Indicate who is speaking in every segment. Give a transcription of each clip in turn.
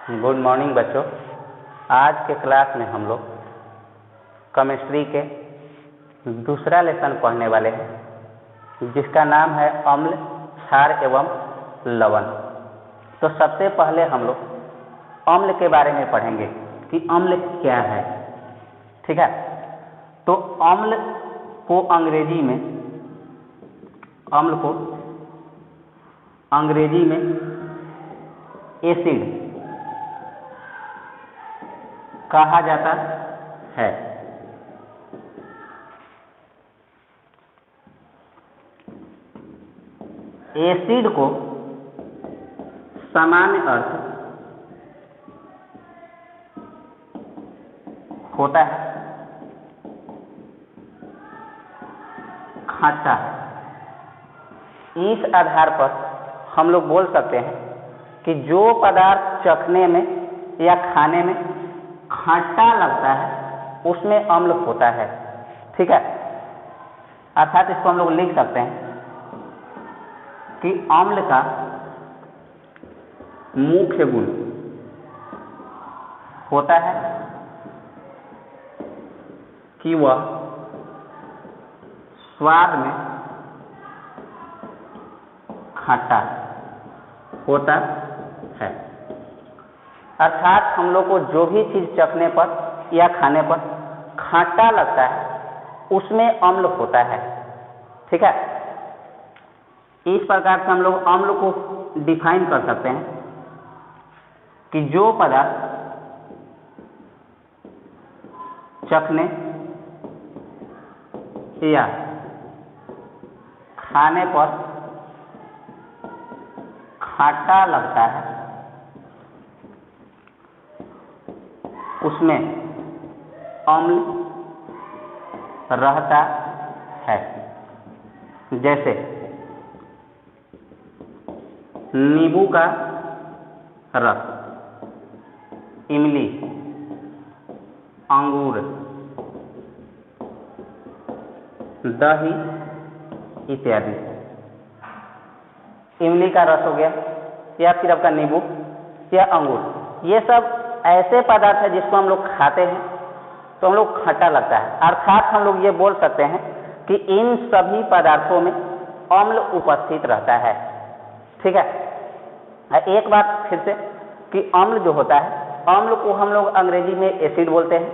Speaker 1: Good morning बच्चों। आज के क्लास में हम लोग केमिस्ट्री के दूसरा लेसन पढ़ने वाले हैं जिसका नाम है अम्ल, क्षार एवं लवण। तो सबसे पहले हम लोग अम्ल के बारे में पढ़ेंगे कि अम्ल क्या है। ठीक है, तो अम्ल को अंग्रेजी में एसिड कहा जाता है। एसिड को सामान्य अर्थ होता है खट्टा। इस आधार पर हम लोग बोल सकते हैं कि जो पदार्थ चखने में या खाने में खट्टा लगता है उसमें अम्ल होता है। ठीक है, अर्थात इसको हम लोग लिख सकते हैं कि अम्ल का मुख्य गुण होता है कि वह स्वाद में खट्टा होता है। अर्थात हम लोग को जो भी चीज़ चखने पर या खाने पर खट्टा लगता है उसमें अम्ल होता है। ठीक है, इस प्रकार से हम लोग अम्ल को डिफाइन कर सकते हैं कि जो पदार्थ चखने या खाने पर खट्टा लगता है उसमें अम्ल रहता है। जैसे नींबू का रस, इमली, अंगूर, दही इत्यादि। इमली का रस हो गया या फिर आपका नींबू या अंगूर, ये सब ऐसे पदार्थ है जिसको हम लोग खाते हैं तो हम लोग खट्टा लगता है। अर्थात हम लोग ये बोल सकते हैं कि इन सभी पदार्थों में अम्ल उपस्थित रहता है। ठीक है, एक बात फिर से कि अम्ल जो होता है, अम्ल को हम लोग अंग्रेजी में एसिड बोलते हैं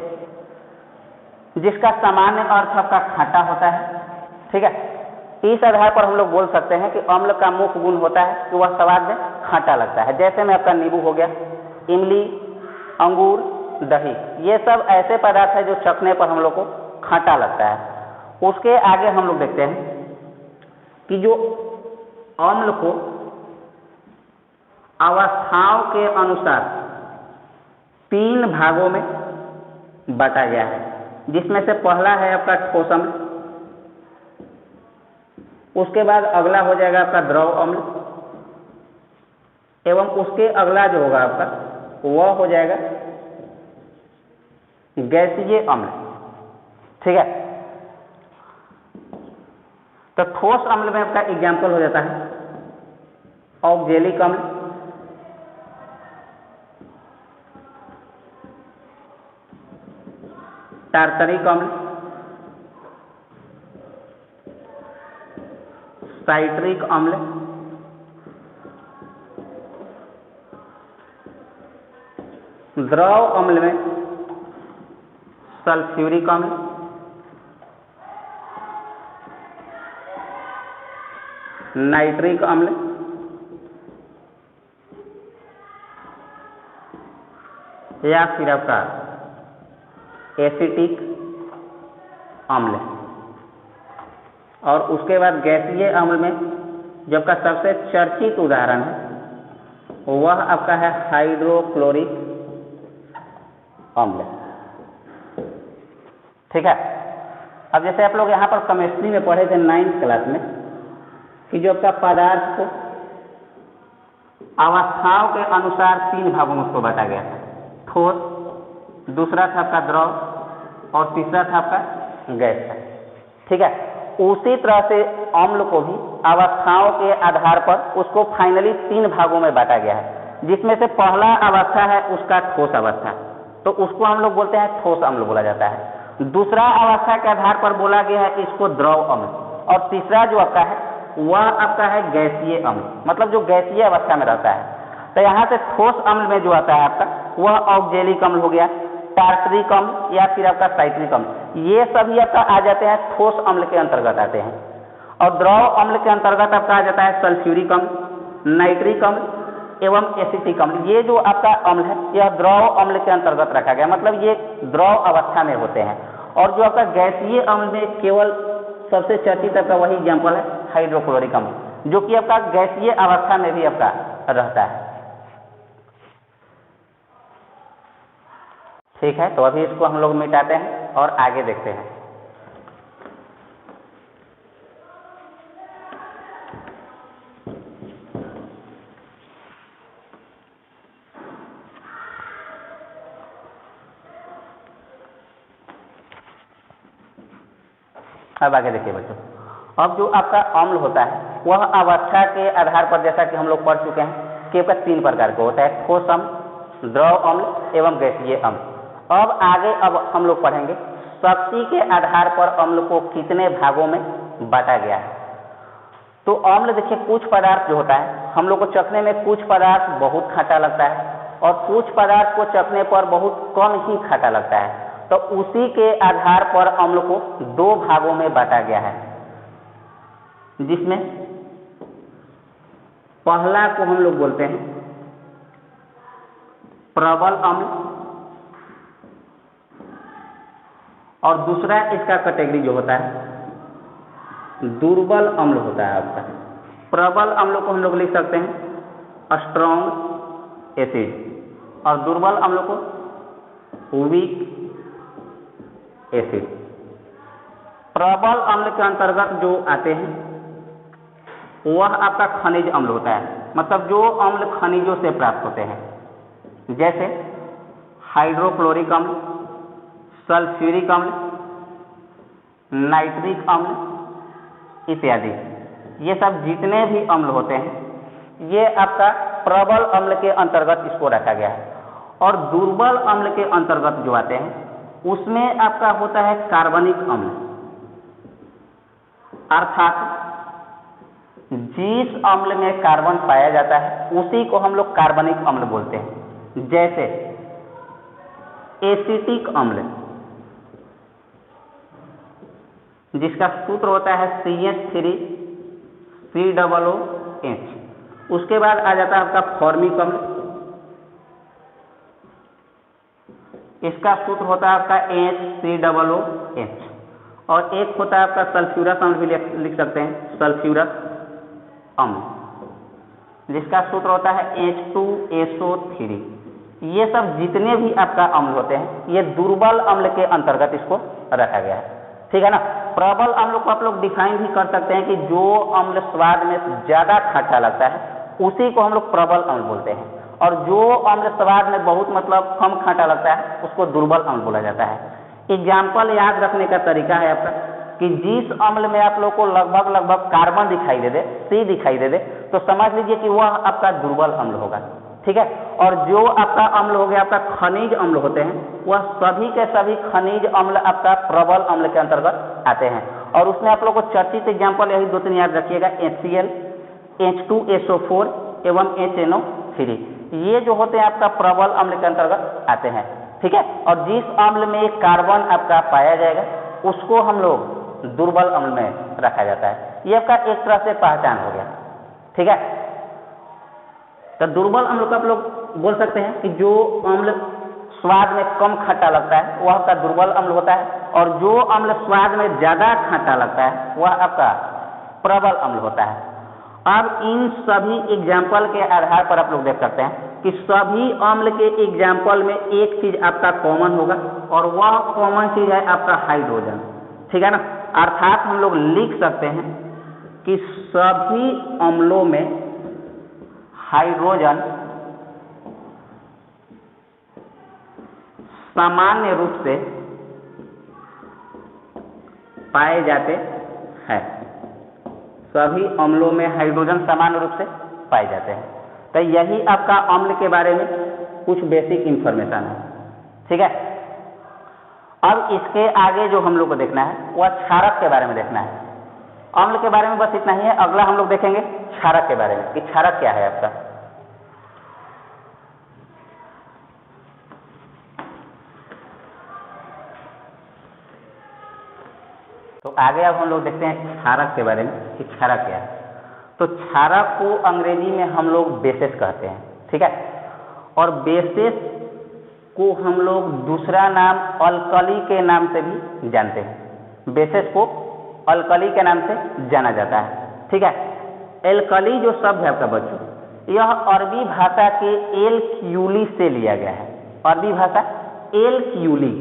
Speaker 1: जिसका सामान्य अर्थ आपका खट्टा होता है। ठीक है, इस आधार पर हम लोग बोल सकते हैं कि अम्ल का मुख्य गुण होता है कि वह स्वाद में खट्टा लगता है। जैसे में आपका नींबू हो गया, इमली, अंगूर, दही, ये सब ऐसे पदार्थ है जो चखने पर हम लोग को खट्टा लगता है। उसके आगे हम लोग देखते हैं कि जो अम्ल को अवस्थाओं के अनुसार 3 भागों में बांटा गया है, जिसमें से पहला है आपका ठोस अम्ल, उसके बाद अगला हो जाएगा आपका द्रव अम्ल, एवं उसके अगला जो होगा आपका वह हो जाएगा गैसीय अम्ल। ठीक है, तो ठोस अम्ल में आपका एग्जाम्पल हो जाता है ऑक्जेलिक अम्ल, टार्टरिक अम्ल, साइट्रिक अम्ल, द्रव अम्ल में सल्फ्यूरिक अम्ल, नाइट्रिक अम्ल, या फिर आपका एसिटिक अम्ल। और उसके बाद गैसीय अम्ल में जो आपका सबसे चर्चित उदाहरण है वह आपका है हाइड्रोक्लोरिक अम्ल। ठीक है, अब जैसे आप लोग यहाँ पर केमिस्ट्री में पढ़े थे 9th क्लास में कि जो आपका पदार्थ को अवस्थाओं के अनुसार 3 भागों में उसको बांटा गया था, ठोस, दूसरा था आपका द्रव और तीसरा था आपका गैस। ठीक है, उसी तरह से अम्ल को भी अवस्थाओं के आधार पर उसको फाइनली 3 भागों में बांटा गया है, जिसमें से पहला अवस्था है उसका ठोस अवस्था, तो उसको हम लोग बोलते हैं ठोस अम्ल बोला जाता है। दूसरा अवस्था के आधार पर बोला गया है इसको द्रव अम्ल, और तीसरा जो आपका है वह आपका है गैसीय अम्ल, मतलब जो गैसीय अवस्था में रहता है। तो यहाँ से ठोस अम्ल में जो आता है आपका वह ऑक्जेलिक अम्ल हो गया, टार्टरिक अम्ल या फिर आपका साइट्रिक अम्ल, ये सभी आपका आ जाते हैं ठोस अम्ल के अंतर्गत आते हैं। और द्रव अम्ल के अंतर्गत आपका आ जाता है सल्फ्यूरिक अम्ल, नाइट्रिक अम्ल एवं एसिटिक अम्ल। ये जो आपका अम्ल है यह द्रव अम्ल के अंतर्गत रखा गया, मतलब ये द्रव अवस्था में होते हैं। और जो आपका गैसीय अम्ल में केवल सबसे चर्चित आपका वही एग्जाम्पल है हाइड्रोक्लोरिक अम्ल, जो कि आपका गैसीय अवस्था में भी आपका रहता है। ठीक है, तो अभी इसको हम लोग मिटाते हैं और आगे देखते हैं। अब आगे देखिए बच्चों, अब जो आपका अम्ल होता है वह अवस्था के आधार पर, जैसा कि हम लोग पढ़ चुके हैं कि आपका 3 प्रकार का होता है, ठोस अम्ल, द्रव अम्ल एवं गैसीय अम्ल। अब आगे हम लोग पढ़ेंगे शक्ति के आधार पर अम्ल को कितने भागों में बांटा गया है। तो अम्ल देखिए, कुछ पदार्थ जो होता है हम लोग को चखने में कुछ पदार्थ बहुत खट्टा लगता है और कुछ पदार्थ को चखने पर बहुत कम ही खट्टा लगता है। तो उसी के आधार पर अम्ल को 2 भागों में बांटा गया है, जिसमें पहला को हम लोग बोलते हैं प्रबल अम्ल, और दूसरा इसका कैटेगरी जो होता है दुर्बल अम्ल होता है आपका। प्रबल अम्ल को हम लोग लिख सकते हैं स्ट्रॉन्ग एसिड, और दुर्बल अम्ल को वीक एसिड। प्रबल अम्ल के अंतर्गत जो आते हैं वह आपका खनिज अम्ल होता है, मतलब जो अम्ल खनिजों से प्राप्त होते हैं, जैसे हाइड्रोक्लोरिक अम्ल, सल्फ्यूरिक अम्ल, नाइट्रिक अम्ल इत्यादि। ये सब जितने भी अम्ल होते हैं ये आपका प्रबल अम्ल के अंतर्गत इसको रखा गया है। और दुर्बल अम्ल के अंतर्गत जो आते हैं उसमें आपका होता है कार्बनिक अम्ल, अर्थात जिस अम्ल में कार्बन पाया जाता है उसी को हम लोग कार्बनिक अम्ल बोलते हैं। जैसे एसिटिक अम्ल, जिसका सूत्र होता है CH3COOH। उसके बाद आ जाता है आपका फॉर्मिक अम्ल, इसका सूत्र होता है आपका HCOOH। और एक होता है आपका सल्फ्यूरस अम्ल भी लिख सकते हैं, सल्फ्यूरस अम्ल, जिसका सूत्र होता है H2SO3। ये सब जितने भी आपका अम्ल होते हैं ये दुर्बल अम्ल के अंतर्गत इसको रखा गया है। ठीक है ना। प्रबल अम्ल को आप लोग डिफाइन भी कर सकते हैं कि जो अम्ल स्वाद में ज़्यादा खट्टा लगता है उसी को हम लोग प्रबल अम्ल बोलते हैं, और जो अम्ल स्वाद में बहुत मतलब कम खट्टा लगता है उसको दुर्बल अम्ल बोला जाता है। एग्जाम्पल याद रखने का तरीका है आपका कि जिस अम्ल में आप लोग को लगभग कार्बन दिखाई दे दे, C दिखाई दे दे, तो समझ लीजिए कि वह आपका दुर्बल अम्ल होगा। ठीक है। और जो आपका अम्ल हो गया आपका खनिज अम्ल होते हैं वह सभी के सभी खनिज अम्ल आपका प्रबल अम्ल के अंतर्गत आते हैं। और उसमें आप लोग को चर्चित एग्जाम्पल यही 2-3 याद रखिएगा, HCl, H2SO4 एवं HNO3। ये जो होते हैं आपका प्रबल अम्ल के अंतर्गत आते हैं। ठीक है। और जिस अम्ल में कार्बन आपका पाया जाएगा उसको हम लोग दुर्बल अम्ल में रखा जाता है। ये आपका एक तरह से पहचान हो गया। ठीक है। तो दुर्बल अम्ल को आप लोग बोल सकते हैं कि जो अम्ल स्वाद में कम खट्टा लगता है वह आपका दुर्बल अम्ल होता है, और जो अम्ल स्वाद में ज़्यादा खट्टा लगता है वह आपका प्रबल अम्ल होता है। अब इन सभी एग्जाम्पल के आधार पर आप लोग देख सकते हैं कि सभी अम्ल के एग्जाम्पल में एक चीज़ आपका कॉमन होगा, और वह कॉमन चीज़ है आपका हाइड्रोजन। ठीक है ना। अर्थात हम लोग लिख सकते हैं कि सभी अम्लों में हाइड्रोजन सामान्य रूप से पाए जाते हैं। सभी अम्लों में हाइड्रोजन सामान्य रूप से पाए जाते हैं। तो यही आपका अम्ल के बारे में कुछ बेसिक इंफॉर्मेशन है। ठीक है, अब इसके आगे जो हम लोग को देखना है वह क्षारक के बारे में देखना है। अम्ल के बारे में बस इतना ही है। अगला हम लोग देखेंगे क्षारक के बारे में कि क्षारक क्या है आपका। तो आगे अब हम लोग देखते हैं क्षारक के बारे में कि क्षारक क्या है। तो क्षारक को अंग्रेजी में हम लोग बेसेस कहते हैं। ठीक है, और बेसेस को हम लोग दूसरा नाम अल्कली के नाम से भी जानते हैं। बेसेस को अल्कली के नाम से जाना जाता है। ठीक है, एल्कली जो शब्द है आपका बच्चों, यह अरबी भाषा के एल क्यूली से लिया गया है। अरबी भाषा एल क्यूली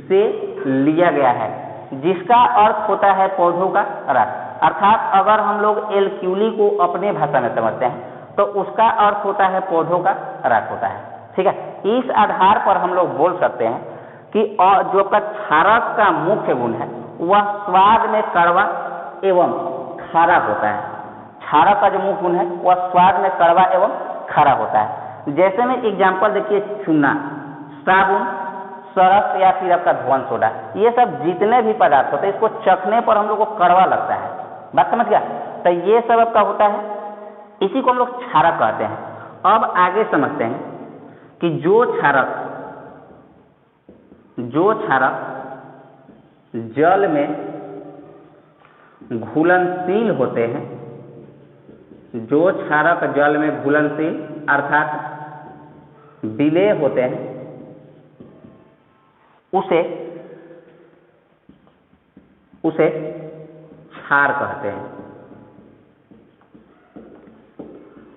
Speaker 1: से लिया गया है, जिसका अर्थ होता है पौधों का रस। अर्थात अगर हम लोग एल क्यूली को अपने भाषा में समझते हैं तो उसका अर्थ होता है पौधों का रस होता है। ठीक है, इस आधार पर हम लोग बोल सकते हैं कि जो क्षारक का मुख्य गुण है वह स्वाद में कड़वा एवं खारा होता है। क्षारक का जो मुख्य गुण है वह स्वाद में कड़वा एवं खारा होता है। जैसे में एग्जाम्पल देखिए, चूना, साबुन, सरस या फिर आपका धुआं सोडा, ये सब जितने भी पदार्थ होते हैं इसको चखने पर हम लोग को कड़वा लगता है। बात समझ गया? तो ये सब आपका होता है, इसी को हम लोग क्षारक कहते हैं। अब आगे समझते हैं कि जो क्षारक जल में घुलनशील होते हैं, जो क्षारक जल में घुलनशील अर्थात विलेय होते हैं, उसे क्षार कहते हैं।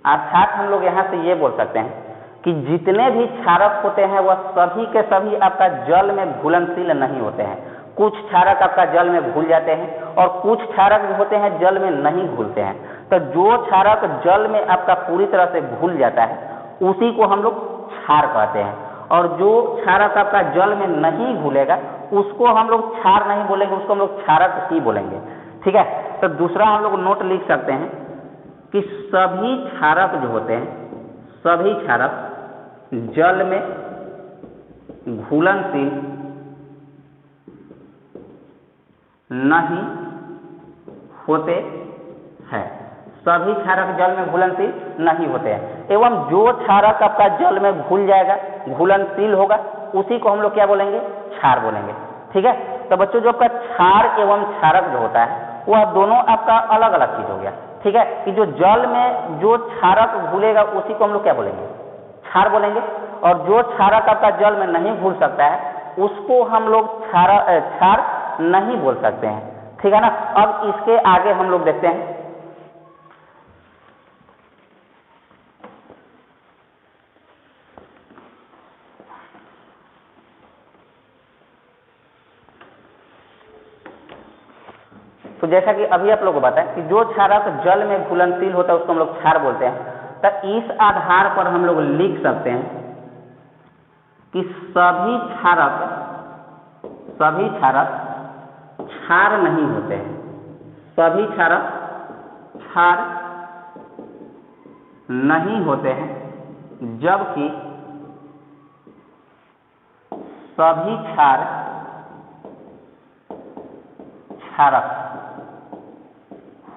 Speaker 1: अर्थात हम लोग यहाँ से ये बोल सकते हैं कि जितने भी क्षारक होते हैं वह सभी के सभी आपका जल में घुलनशील नहीं होते हैं। कुछ क्षारक आपका जल में घुल जाते हैं और कुछ क्षारक जो होते हैं जल में नहीं घुलते हैं। तो जो क्षारक जल में आपका पूरी तरह से घुल जाता है उसी को हम लोग क्षार कहते हैं, और जो क्षारक आपका जल में नहीं घुलेगा उसको हम लोग क्षार नहीं बोलेंगे, उसको हम लोग क्षारक ही बोलेंगे। ठीक है, तो दूसरा हम लोग नोट लिख सकते हैं कि सभी क्षारक जो होते हैं, सभी क्षारक जल में घुलनशील नहीं होते हैं। सभी क्षारक जल में घुलनशील नहीं होते हैं, एवं जो क्षारक आपका जल में घुल जाएगा, घुलनशील होगा, उसी को हम लोग क्या बोलेंगे? क्षार बोलेंगे। ठीक है, तो बच्चों जो आपका क्षार एवं क्षारक जो होता है वह दोनों आपका अलग अलग चीज हो गया। ठीक है, कि जो जल में जो क्षारक घुलेगा उसी को हम लोग क्या बोलेंगे? क्षार बोलेंगे, और जो क्षारक आपका जल में नहीं घुल सकता है उसको हम लोग क्षार नहीं बोल सकते हैं। ठीक है ना। अब इसके आगे हम लोग देखते हैं तो जैसा कि अभी आप लोगों को बताएं कि जो क्षारक जल में घुलनशील होता है उसको हम लोग क्षार बोलते हैं। तो इस आधार पर हम लोग लिख सकते हैं कि सभी क्षारक क्षार नहीं होते हैं। सभी क्षारक क्षार नहीं होते हैं, जबकि सभी क्षारक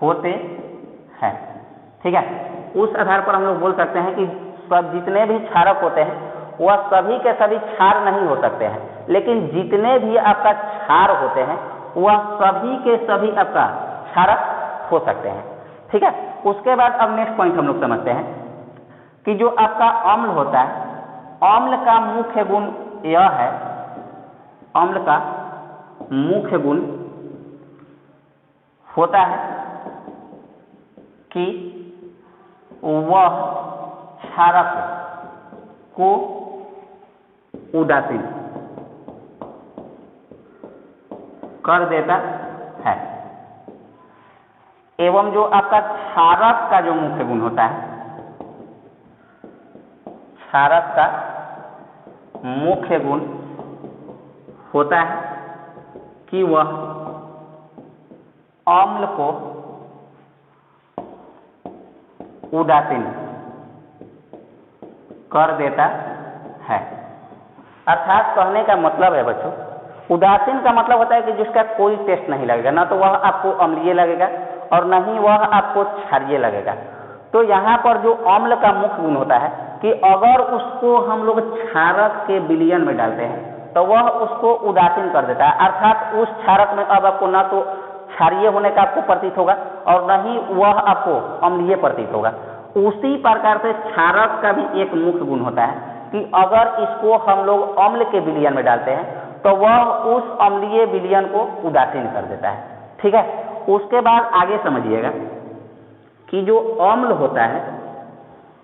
Speaker 1: होते हैं। ठीक है, उस आधार पर हम लोग बोल सकते हैं कि सब जितने भी क्षारक होते हैं वह सभी के सभी क्षार नहीं हो सकते हैं, लेकिन जितने भी आपका क्षार होते हैं वह सभी के सभी आपका क्षारक हो सकते हैं। ठीक है, उसके बाद अब नेक्स्ट पॉइंट हम लोग समझते हैं कि जो आपका अम्ल होता है, अम्ल का मुख्य गुण यह है, अम्ल का मुख्य गुण होता है कि वह क्षारक को उदासीन कर देता है। एवं जो आपका क्षारक का जो मुख्य गुण होता है, क्षारक का मुख्य गुण होता है कि वह अम्ल को उदासीन कर देता है। अर्थात कहने का मतलब है बच्चों, उदासीन का मतलब होता है कि जिसका कोई टेस्ट नहीं लगेगा, ना तो वह आपको अम्लीय लगेगा और न ही वह आपको क्षारीय लगेगा। तो यहाँ पर जो अम्ल का मुख्य गुण होता है कि अगर उसको हम लोग क्षारक के विलयन में डालते हैं तो वह उसको उदासीन कर देता है, अर्थात उस क्षारक में अब आपको न तो क्षारीय होने का आपको प्रतीत होगा और न ही वह आपको अम्लीय प्रतीत होगा। उसी प्रकार से क्षारक का भी एक मुख्य गुण होता है कि अगर इसको हम लोग अम्ल के विलयन में डालते हैं तो वह उस अम्लीय विलयन को उदासीन कर देता है। ठीक है, उसके बाद आगे समझिएगा कि जो अम्ल होता है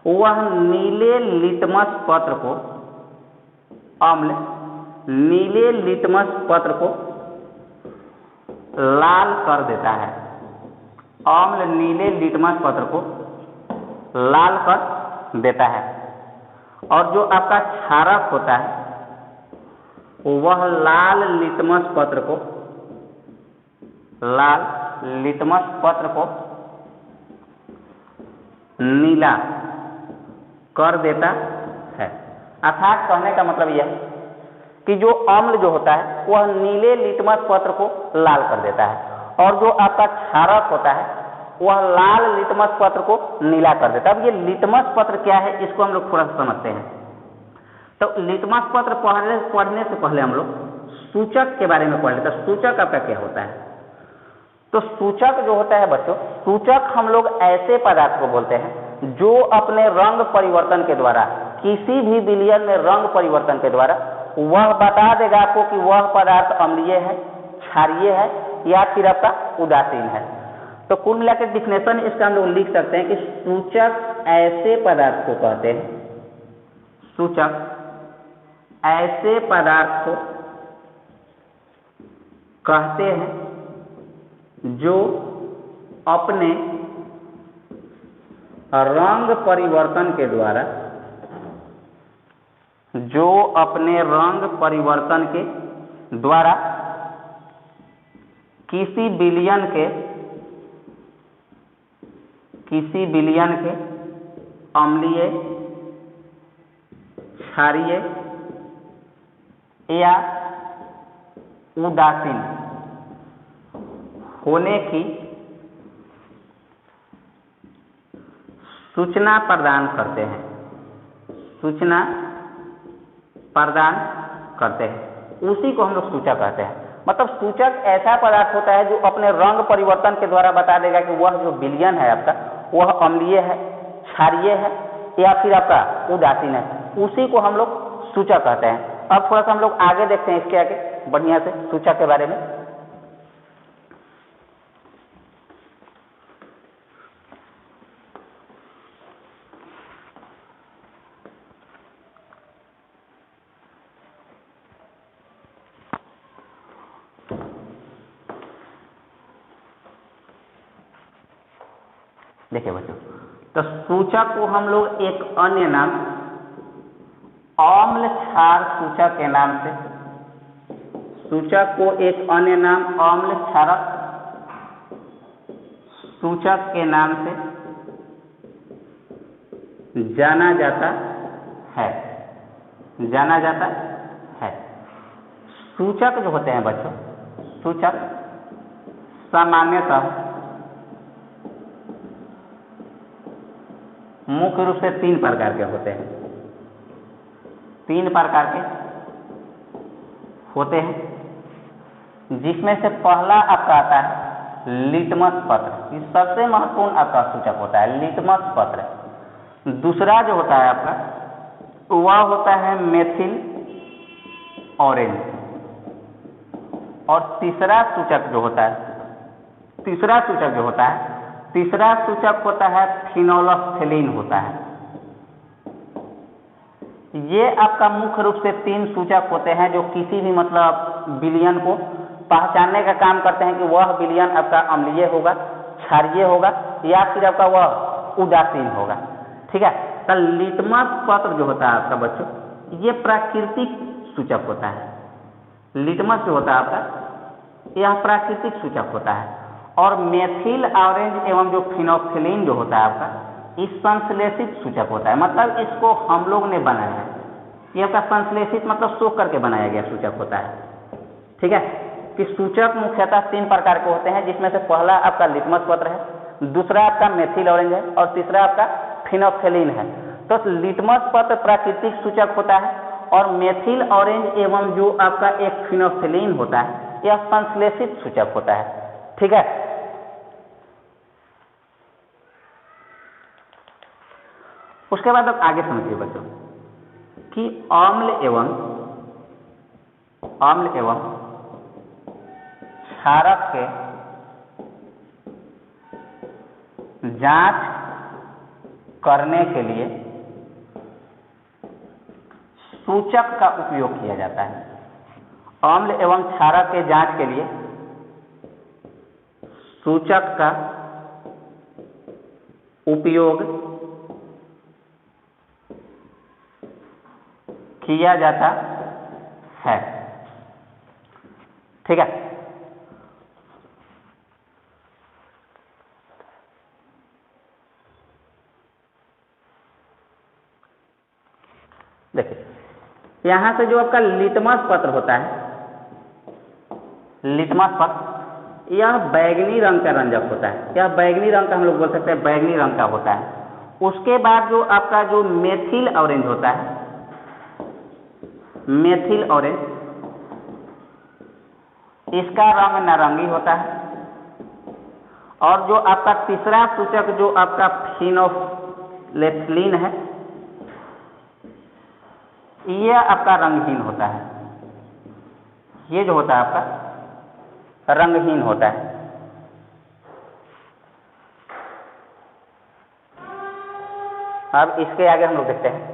Speaker 1: वह नीले लिटमस पत्र को, अम्ल नीले लिटमस पत्र को लाल कर देता है। अम्ल नीले लिटमस पत्र को लाल कर देता है। और जो आपका क्षारक होता है वह लाल लिटमस पत्र को, लाल लिटमस पत्र को नीला कर देता है। अर्थात कहने का मतलब यह है कि जो अम्ल जो होता है वह नीले लिटमस पत्र को लाल कर देता है और जो आपका क्षारक होता है वह लाल लिटमस पत्र को नीला कर देता है। अब ये लिटमस पत्र क्या है इसको हम लोग थोड़ा समझते हैं। तो लिटमस पत्र पढ़ने से पहले हम लोग सूचक के बारे में पढ़ लेते हैं। सूचक आपका क्या होता है? तो सूचक जो होता है बच्चों, सूचक हम लोग ऐसे पदार्थ को बोलते हैं जो अपने रंग परिवर्तन के द्वारा, किसी भी विलयन में रंग परिवर्तन के द्वारा वह बता देगा आपको कि वह पदार्थ अम्लीय है, क्षारीय है या फिर आपका उदासीन है। तो कुल मिलाकर डिफिनेशन इसका हम लोग लिख सकते हैं कि सूचक ऐसे पदार्थ को कहते हैं, सूचक ऐसे पदार्थ को कहते हैं जो अपने रंग परिवर्तन के द्वारा, जो अपने रंग परिवर्तन के द्वारा किसी विलयन के अम्लीय, क्षारीय या उदासीन होने की सूचना प्रदान करते हैं, सूचना प्रदान करते हैं। उसी को हम लोग सूचक कहते हैं। मतलब सूचक ऐसा पदार्थ होता है जो अपने रंग परिवर्तन के द्वारा बता देगा कि वह जो विलयन है आपका वह अम्लीय है, क्षारीय है या फिर आपका उदासीन है। उसी को हम लोग सूचक कहते हैं। अब थोड़ा सा हम लोग आगे देखते हैं इसके आगे बढ़िया से सूचक के बारे में। देखिए बच्चों, तो सूचक को हम लोग एक अन्य नाम अम्ल क्षार सूचक के नाम से, सूचक को एक अन्य नाम अम्ल क्षारक सूचक के नाम से जाना जाता है, जाना जाता है। सूचक जो होते हैं बच्चों, सूचक सामान्यतः मुख्य रूप से 3 प्रकार के होते हैं, 3 प्रकार के होते हैं, जिसमें से पहला आपका आता है लिटमस पत्र। ये सबसे महत्वपूर्ण आपका सूचक होता है, लिटमस पत्र। दूसरा जो होता है आपका वह होता है मेथिल ऑरेंज। और तीसरा सूचक जो होता है, तीसरा सूचक जो होता है, तीसरा सूचक होता है फिनोल्फ्थेलिन होता है। ये आपका मुख्य रूप से 3 सूचक होते हैं जो किसी भी मतलब विलयन को पहचानने का काम करते हैं कि वह विलयन आपका अम्लीय होगा, क्षारीय होगा या फिर आपका वह उदासीन होगा। ठीक है, तो लिटमस पत्र जो होता है आपका बच्चों, ये प्राकृतिक सूचक होता है। लिटमस जो होता है आपका यह प्राकृतिक सूचक होता है। और मेथिल ऑरेंज एवं जो फिनोल्फ्थेलिन जो होता है आपका, इस संश्लेषित सूचक होता है, मतलब इसको हम लोग ने बनाया है। ये आपका संश्लेषित मतलब सोख करके बनाया गया सूचक होता है। ठीक है, कि सूचक मुख्यतः 3 प्रकार के होते हैं, जिसमें से पहला आपका लिटमस पत्र है, दूसरा आपका मेथिल ऑरेंज है और तीसरा आपका फिनोल्फथालीन है। तो लिटमस पत्र प्राकृतिक सूचक होता है और मेथिल ऑरेंज एवं जो आपका एक फिनोल्फथालीन होता है यह संश्लेषित सूचक होता है। ठीक है, उसके बाद अब आगे समझिए बच्चों कि अम्ल एवं क्षारक के जांच करने के लिए सूचक का उपयोग किया जाता है। अम्ल एवं क्षारक के जांच के लिए सूचक का उपयोग किया जाता है। ठीक है, देखिए यहां से जो आपका लिटमस पत्र होता है, लिटमस पत्र यह बैगनी रंग का रंजक होता है। यह बैगनी रंग का हम लोग बोल सकते हैं, बैगनी रंग का होता है। उसके बाद जो आपका जो मेथिल ऑरेंज होता है, मेथिल ऑरेंज, इसका रंग नारंगी होता है। और जो आपका तीसरा सूचक जो आपका फिनोल्फथालीन है, यह आपका रंगहीन होता है। ये जो होता है आपका रंगहीन होता है। अब इसके आगे हम लोग देखते हैं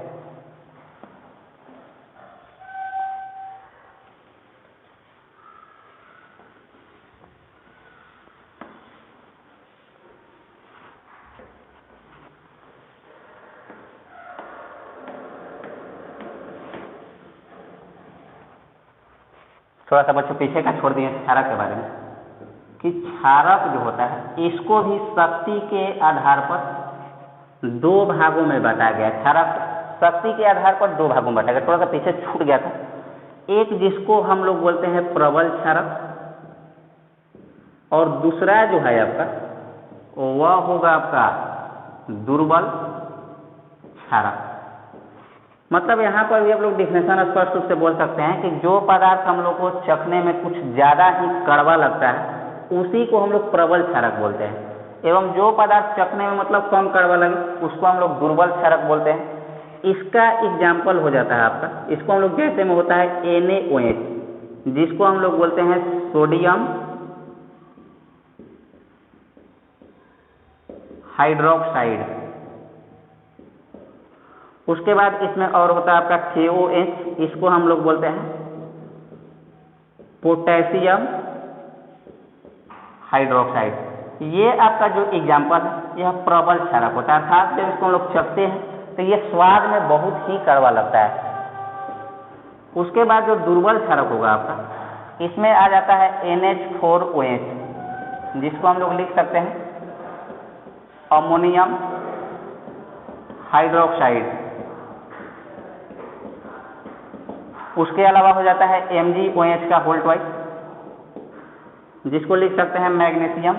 Speaker 1: थोड़ा सा बच्चों पीछे का छोड़ दिए क्षारक के बारे में, कि क्षारक जो होता है इसको भी शक्ति के आधार पर 2 भागों में बांटा गया। क्षारक शक्ति के आधार पर 2 भागों में बांटा गया। थोड़ा सा पीछे छूट गया था। एक जिसको हम लोग बोलते हैं प्रबल क्षारक, और दूसरा जो है आपका वह होगा आपका दुर्बल क्षारक। मतलब यहाँ पर भी आप लोग डिफिनेशन स्पष्ट रूप से बोल सकते हैं कि जो पदार्थ हम लोग को चखने में कुछ ज़्यादा ही कड़वा लगता है उसी को हम लोग प्रबल क्षारक बोलते हैं, एवं जो पदार्थ चखने में मतलब कम कड़वा लगे उसको हम लोग दुर्बल क्षारक बोलते हैं। इसका एग्जाम्पल हो जाता है आपका, इसको हम लोग जैसे में होता है NaOH, जिसको हम लोग बोलते हैं सोडियम हाइड्रोक्साइड। उसके बाद इसमें और होता है आपका KOH, इसको हम लोग बोलते हैं पोटेशियम हाइड्रोक्साइड। ये आपका जो एग्जाम्पल है यह प्रबल क्षारक होता है, अर्थात जब इसको हम लोग चखते हैं तो ये स्वाद में बहुत ही कड़वा लगता है। उसके बाद जो दुर्बल क्षारक होगा आपका, इसमें आ जाता है NH4OH, जिसको हम लोग लिख सकते हैं अमोनियम हाइड्रोक्साइड। उसके अलावा हो जाता है MgOH का होल ट्वाइस, जिसको लिख सकते हैं मैग्नीशियम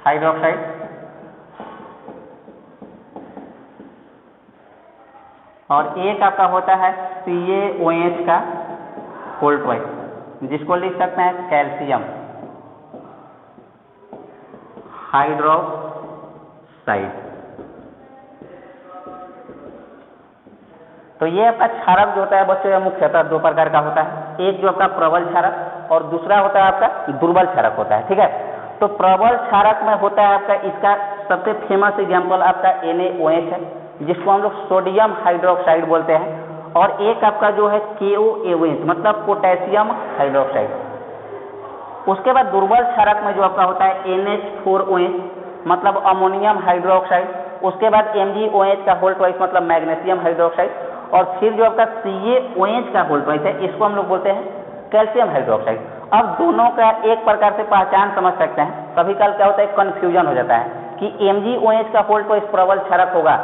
Speaker 1: हाइड्रोक्साइड। और एक आपका होता है CaOH का होल ट्वाइस, जिसको लिख सकते हैं कैल्शियम हाइड्रोक्साइड। तो ये आपका क्षारक जो होता है बच्चों यह मुख्यतः 2 प्रकार का होता है। एक जो आपका प्रबल क्षारक और दूसरा होता है आपका दुर्बल क्षारक होता है। ठीक है, तो प्रबल क्षारक में होता है आपका, इसका सबसे फेमस एग्जाम्पल आपका NaOH है, जिसको हम लोग सोडियम हाइड्रोक्साइड बोलते हैं। और एक आपका जो है KOH मतलब पोटेशियम हाइड्रोक्साइड। उसके बाद दुर्बल क्षारक में जो आपका होता है NH4OH मतलब अमोनियम हाइड्रोक्साइड। उसके बाद MgOH का होल ट्वाइस मतलब मैग्नीशियम हाइड्रोक्साइड। और फिर जो आपका CaOH का होल ट्वाइस है इसको हम लोग बोलते हैं कैल्शियम हाइड्रोक्साइड। अब दोनों का एक प्रकार से पहचान समझ सकते हैं। कभी कल क्या होता है, कंफ्यूजन हो जाता है कि MgOH का होल्ड ट्वाइस प्रबल क्षारक होगा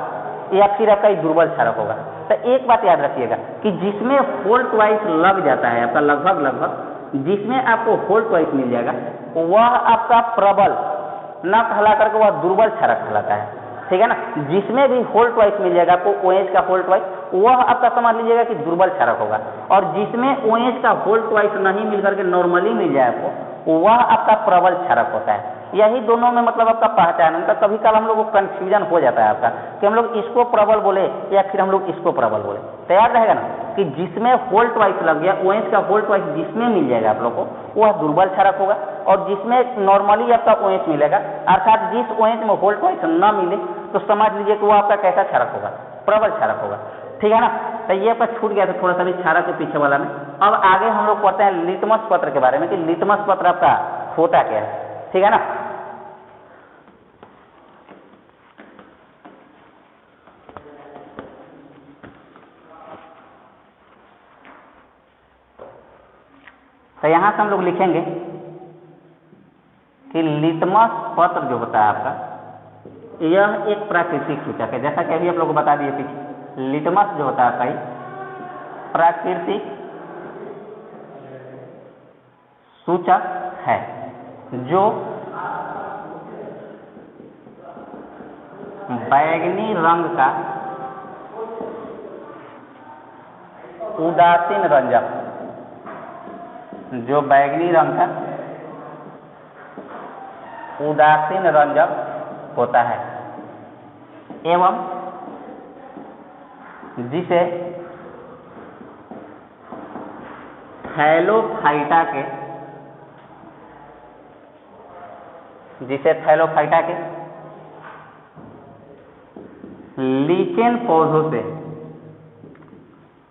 Speaker 1: या फिर आपका दुर्बल क्षारक होगा। तो एक बात याद रखिएगा कि जिसमें होल्ड ट्वाइस लग जाता है आपका लगभग जिसमें आपको होल्ड ट्वाइस मिल जाएगा वह आपका प्रबल न कहला करके वह दुर्बल क्षारक कहलाता है, ठीक है ना। जिसमें भी होल्ड ट्वाइस मिल जाएगा आपको OH का होल्ड ट्वाइस, वह आपका समझ लीजिएगा कि दुर्बल क्षारक होगा। और जिसमें OH का होल्ड ट्वाइस नहीं मिल करके नॉर्मली मिल जाए आपको, वह आपका प्रबल क्षारक होता है। यही दोनों में मतलब आपका पहचान। उनका कभी कल हम लोग को कन्फ्यूजन हो जाता है आपका कि हम लोग इसको प्रबल बोले या फिर हम लोग इसको प्रबल बोले। तो याद रहेगा ना कि जिसमें होल्ड ट्वाइस लग गया, OH का होल्ड ट्वाइस जिसमें मिल जाएगा आप लोग को, वह दुर्बल क्षारक होगा। और जिसमें नॉर्मली आपका OH मिलेगा, अर्थात जिस OH में होल्ड ट्वाइस न मिले, तो समझ लीजिए कि वो आपका कैसा क्षारक होगा, प्रबल क्षारक होगा, ठीक है ना। तो ये आपका छूट गया था थोड़ा सा भी क्षारक के पीछे वाला में। अब आगे हम लोग पढ़ते हैं लिटमस पत्र के बारे में कि लिटमस पत्र आपका होता क्या है, ठीक है ना। तो यहां से हम लोग लिखेंगे कि लिटमस पत्र जो होता है आपका, यह एक प्राकृतिक सूचक है। जैसा कि अभी आप लोग को बता दिए पीछे, लिटमस जो होता है आपका प्राकृतिक सूचक है जो बैंगनी रंग का उदासीन रंजक, जो बैंगनी रंग का उदासीन रंजक होता है एवं जिसे थैलोफाइटा के लीचेन पौधों से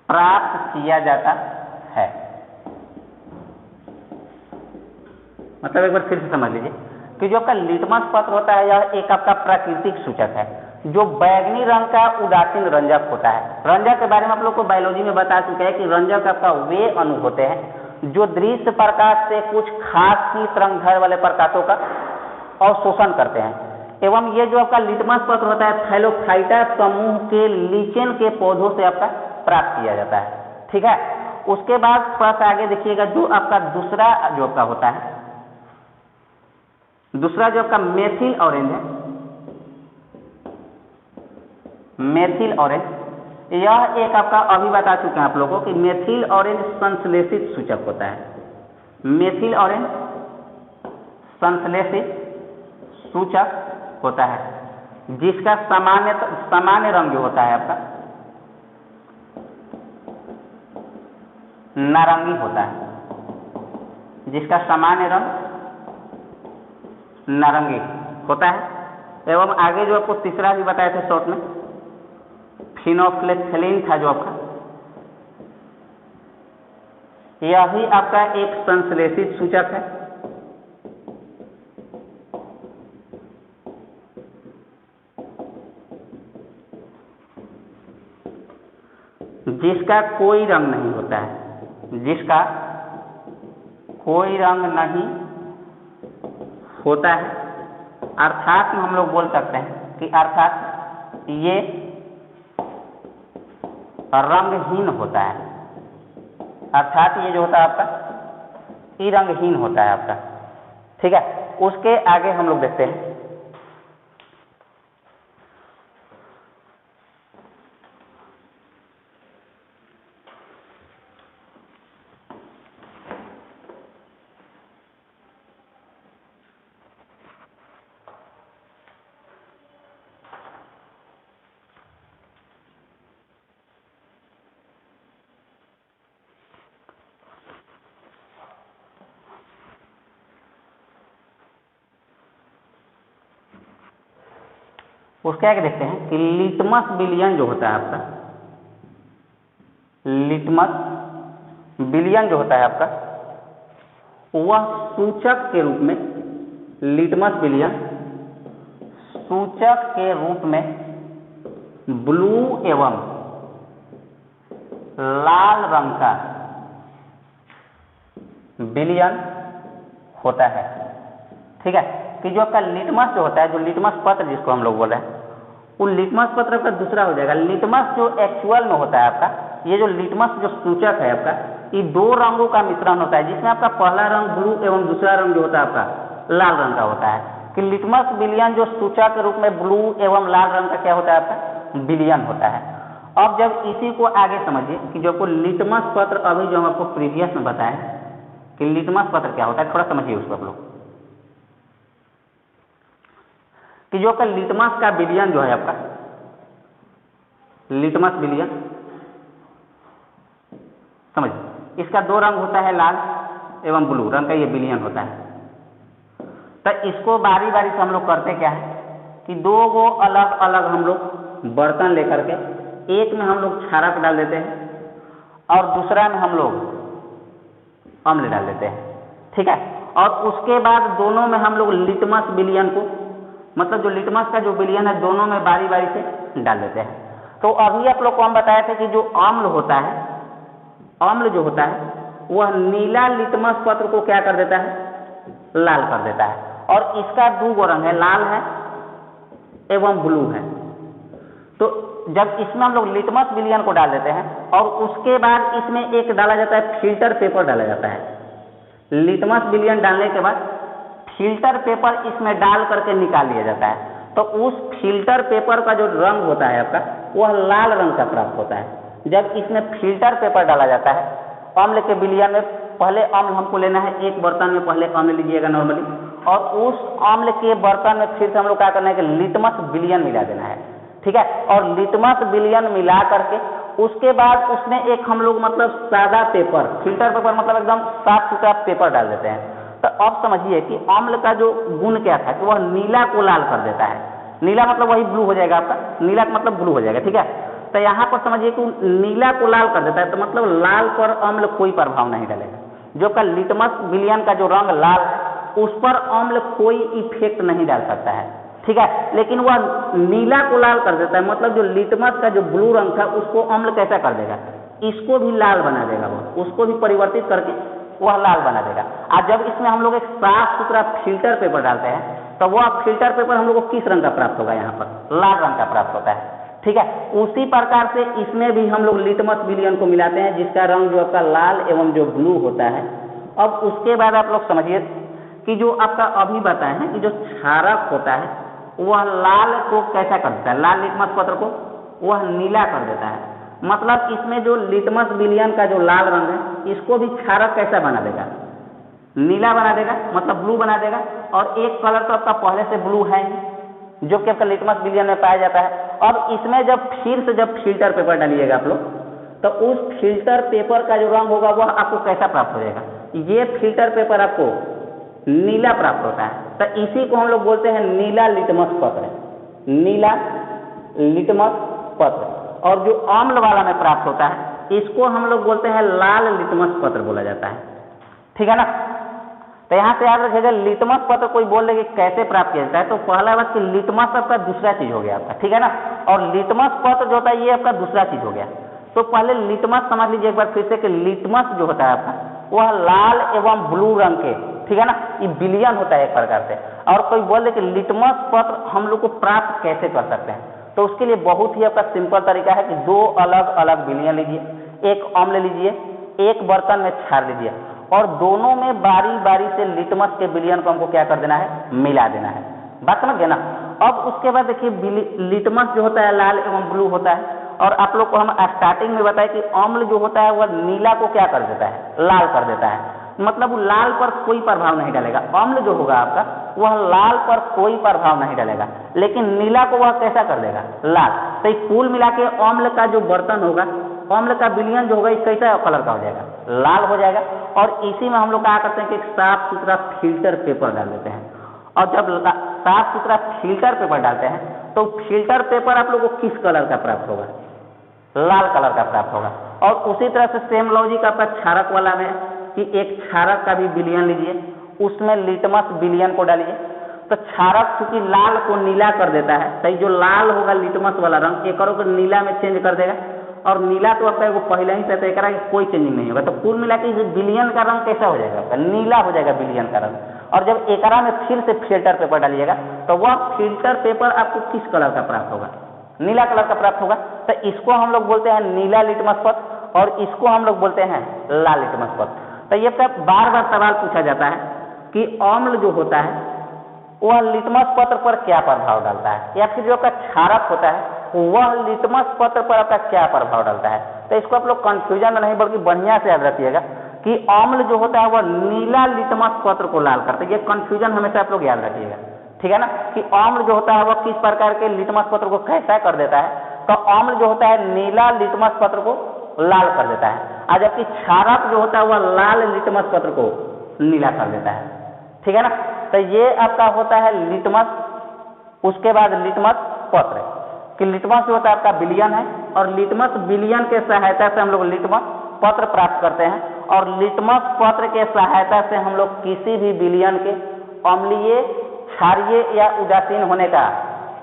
Speaker 1: प्राप्त किया जाता है। मतलब एक बार फिर से समझ लीजिए कि जो आपका लिटमस पत्र होता है, यह एक आपका प्राकृतिक सूचक है जो बैंगनी रंग का उदासीन रंजक होता है। रंजक के बारे में आप लोग को बायोलॉजी में बता चुके हैं कि रंजक आपका वे अणु होते हैं जो दृश्य प्रकाश से कुछ खास ही तरंगदैर्घ्य वाले प्रकाशों का अवशोषण करते हैं। एवं ये जो आपका लिटमस पत्र होता है थैलोफाइटा समूह के लीचेन के पौधों से आपका प्राप्त किया जाता है, ठीक है। उसके बाद थोड़ा सा आगे देखिएगा, जो आपका दूसरा जो आपका होता है, दूसरा जो आपका मेथिल ऑरेंज है, मेथिल ऑरेंज, यह एक आपका अभी बता चुके हैं आप लोगों को कि मेथिल ऑरेंज संश्लेषित सूचक होता है। मेथिल ऑरेंज संश्लेषित सूचक होता है जिसका सामान्य रंग जो होता है आपका नारंगी होता है, जिसका सामान्य रंग नारंगी होता है। एवं आगे जो आपको तीसरा भी बताए थे शॉर्ट में, फिनोल्फेनिन था जो आपका, यह भी आपका एक संश्लेषित सूचक है जिसका कोई रंग नहीं होता है, जिसका कोई रंग नहीं होता है। अर्थात हम लोग बोल सकते हैं कि अर्थात ये रंगहीन होता है, अर्थात ये जो होता है आपका ये रंगहीन होता है आपका, ठीक है। उसके आगे हम लोग देखते हैं उसके आगे देखते हैं कि लिटमस विलयन जो होता है आपका, लिटमस विलयन जो होता है आपका, वह सूचक के रूप में, लिटमस विलयन सूचक के रूप में ब्लू एवं लाल रंग का विलयन होता है। ठीक है, कि जो आपका लिटमस जो होता है, जो लिटमस पत्र जिसको हम लोग बोल रहे हैं, वो लिटमस पत्र का दूसरा हो जाएगा। लिटमस जो एक्चुअल में होता है आपका, ये जो लिटमस जो सूचक है आपका, ये दो रंगों का मिश्रण होता है, जिसमें आपका पहला रंग ब्लू एवं दूसरा रंग जो होता है आपका लाल रंग का होता है। कि लिटमस विलयन जो सूचक के रूप में ब्लू एवं लाल रंग का क्या होता है आपका, विलयन होता है। अब जब इसी को आगे समझिए कि जो आपको लिटमस पत्र, अभी जो हम आपको प्रीवियस में बताएं कि लिटमस पत्र क्या होता है, थोड़ा समझिए उसको आप लोग। कि जो आपका लिटमस का विलयन जो है आपका, लिटमस विलयन समझिए, इसका दो रंग होता है, लाल एवं ब्लू रंग का ये विलयन होता है। तो इसको बारी बारी से हम लोग करते क्या है कि दो गो अलग अलग हम लोग बर्तन लेकर के, एक में हम लोग क्षारक डाल देते हैं और दूसरा में हम लोग अम्ल डाल देते हैं। ठीक है, और उसके बाद दोनों में हम लोग लिटमस विलयन को, मतलब जो लिटमस का जो विलयन है, दोनों में बारी बारी से डाल देते हैं। तो अभी आप लोग को हम बताए थे कि जो अम्ल होता है, अम्ल जो होता है वह नीला लिटमस पत्र को क्या कर देता है, लाल कर देता है। और इसका दो गो रंग है, लाल है एवं ब्लू है। तो जब इसमें हम लोग लिटमस विलयन को डाल देते हैं और उसके बाद इसमें एक डाला जाता है, फिल्टर पेपर डाला जाता है। लिटमस विलयन डालने के बाद फिल्टर पेपर इसमें डाल करके निकाल लिया जाता है। तो उस फिल्टर पेपर का जो रंग होता है आपका, वह लाल रंग का प्राप्त होता है। जब इसमें फिल्टर पेपर डाला जाता है अम्ल के विलयन में, पहले अम्ल हमको लेना है, एक बर्तन में पहले अम्ल लीजिएगा नॉर्मली, और उस अम्ल के बर्तन में फिर से हम लोग क्या करना है कि लिटमस विलयन मिला देना है। ठीक है, और लिटमस विलयन मिला करके उसके बाद उसमें एक हम लोग मतलब सादा पेपर, फिल्टर पेपर मतलब एकदम साफ सुथरा पेपर डाल देते हैं। तो अब समझिए कि अम्ल का जो गुण क्या था कि वह नीला को लाल कर देता है। नीला मतलब वही ब्लू हो जाएगा आपका, नीला का मतलब ब्लू हो जाएगा। ठीक है, तो यहाँ पर समझिए कि नीला को लाल कर देता है, तो मतलब लाल पर अम्ल कोई प्रभाव नहीं डालेगा। जो का लिटमस विलयन का जो रंग लाल है, उस पर अम्ल कोई इफेक्ट नहीं डाल सकता है। ठीक है, लेकिन वह नीला को लाल कर देता है, मतलब जो लिटमस का जो ब्लू रंग था उसको अम्ल कैसा कर देगा, इसको भी लाल बना देगा, वो उसको भी परिवर्तित करके वह लाल बना देगा। और जब इसमें हम लोग एक साफ सुथरा फिल्टर पेपर डालते हैं, तो वह फिल्टर पेपर हम लोग को किस रंग का प्राप्त होगा, यहाँ पर लाल रंग का प्राप्त होता है। ठीक है, उसी प्रकार से इसमें भी हम लोग लिटमस विलयन को मिलाते हैं, जिसका रंग जो आपका लाल एवं जो ब्लू होता है। अब उसके बाद आप लोग समझिए कि जो आपका अभी बताए हैं कि जो क्षारक होता है वह लाल को कैसा कर देता है, लाल लिटमस पत्र को वह नीला कर देता है। मतलब इसमें जो लिटमस विलयन का जो लाल रंग है, इसको भी क्षारक कैसा बना देगा, नीला बना देगा, मतलब ब्लू बना देगा। और एक कलर तो आपका पहले से ब्लू है जो कि आपका लिटमस विलयन में पाया जाता है। अब इसमें जब फिर से जब फिल्टर पेपर डालिएगा आप लोग, तो उस फिल्टर पेपर का जो रंग होगा वह आपको कैसा प्राप्त हो जाएगा, ये फिल्टर पेपर आपको नीला प्राप्त होता है। तो इसी को हम लोग बोलते हैं नीला लिटमस पत्र, नीला लिटमस पत्र। और जो अम्ल वाला में प्राप्त होता है इसको हम लोग बोलते हैं लाल लिटमस पत्र बोला जाता है। ठीक है ना, तो यहाँ से याद रखिएगा लिटमस पत्र कोई बोल रहे कि कैसे प्राप्त किया जाता है, तो पहला बात कि लिटमस आपका दूसरा चीज हो गया आपका। ठीक है ना, और लिटमस पत्र जो होता है ये आपका दूसरा चीज हो गया। तो पहले लिटमस समझ लीजिए एक बार फिर से कि लिटमस जो होता है आपका वह लाल एवं ब्लू रंग के, ठीक है ना, ये विलयन होता है एक प्रकार से। और कोई बोल दे कि लिटमस पत्र हम लोग को प्राप्त कैसे कर सकते हैं, तो उसके लिए बहुत ही आपका सिंपल तरीका है कि दो अलग अलग विलयन लीजिए, एक अम्ल लीजिए, एक बर्तन में क्षार लीजिए, और दोनों में बारी बारी से लिटमस के विलयन को हमको क्या कर देना है, मिला देना है। बात समझ गए ना। अब उसके बाद देखिए लिटमस जो होता है लाल एवं ब्लू होता है, और आप लोग को हम स्टार्टिंग में बताए कि अम्ल जो होता है वह नीला को क्या कर देता है, लाल कर देता है। मतलब लाल पर कोई प्रभाव नहीं डालेगा। अम्ल जो होगा आपका वह लाल पर कोई प्रभाव नहीं डालेगा, लेकिन नीला को वह कैसा कर देगा, लाल। तो कुल मिला के अम्ल का जो बर्तन होगा, अम्ल का विलयन जो होगा, इस कैसा कलर का हो जाएगा, लाल हो जाएगा। और इसी में हम लोग क्या करते हैं कि एक साफ सुथरा फिल्टर पेपर डाल देते हैं। और जब साफ सुथरा फिल्टर पेपर डालते हैं तो फिल्टर पेपर आप लोग को किस कलर का प्राप्त होगा, लाल कलर का प्राप्त होगा। और उसी तरह से सेम लॉजिक आपका क्षारक वाला में कि एक क्षारक का भी विलयन लीजिए, उसमें लिटमस विलयन को डालिए। तो क्षारक चूंकि लाल को नीला कर देता है, तो जो लाल होगा लिटमस वाला रंग एक को नीला में चेंज कर देगा। और नीला तो आपका वो पहले ही से करा कि कोई चेंजिंग नहीं होगा। तो कुल मिला के बिलियन का रंग कैसा हो जाएगा? नीला हो जाएगा बिलियन का रंग। और जब एकरा में फिर से फिल्टर पेपर डालिएगा तो वह फिल्टर पेपर आपको किस कलर का प्राप्त होगा? नीला कलर का प्राप्त होगा। तो इसको हम लोग बोलते हैं नीला लिटमस पत्र और इसको हम लोग बोलते हैं लाल लिटमस पत्र। तो ये बार बार सवाल पूछा जाता है कि अम्ल जो होता है वह लिटमस पत्र पर क्या प्रभाव डालता है, या फिर जो आपका क्षारक होता है वह लिटमस पत्र पर आपका क्या प्रभाव डालता है। तो इसको आप लोग कंफ्यूजन में नहीं बल्कि बढ़िया से याद रखिएगा कि अम्ल जो होता है वह नीला लिटमस पत्र को लाल करता है। ये कंफ्यूजन हमेशा आप लोग याद रखिएगा, ठीक है ना, कि अम्ल जो होता है वह किस प्रकार के लिटमस पत्र को कैसा कर देता है। तो अम्ल जो होता है नीला लिटमस पत्र को लाल कर देता है, और जबकि क्षारक जो होता है वह लाल लिटमस पत्र को नीला कर देता है, ठीक है ना। तो ये आपका होता है लिटमस। उसके बाद लिटमस पत्र, कि लिटमस जो होता है आपका विलयन है, और लिटमस विलयन के सहायता से हम लोग लिटमस पत्र प्राप्त करते हैं, और लिटमस पत्र के सहायता से हम लोग किसी भी विलयन के अम्लीय, क्षारीय या उदासीन होने का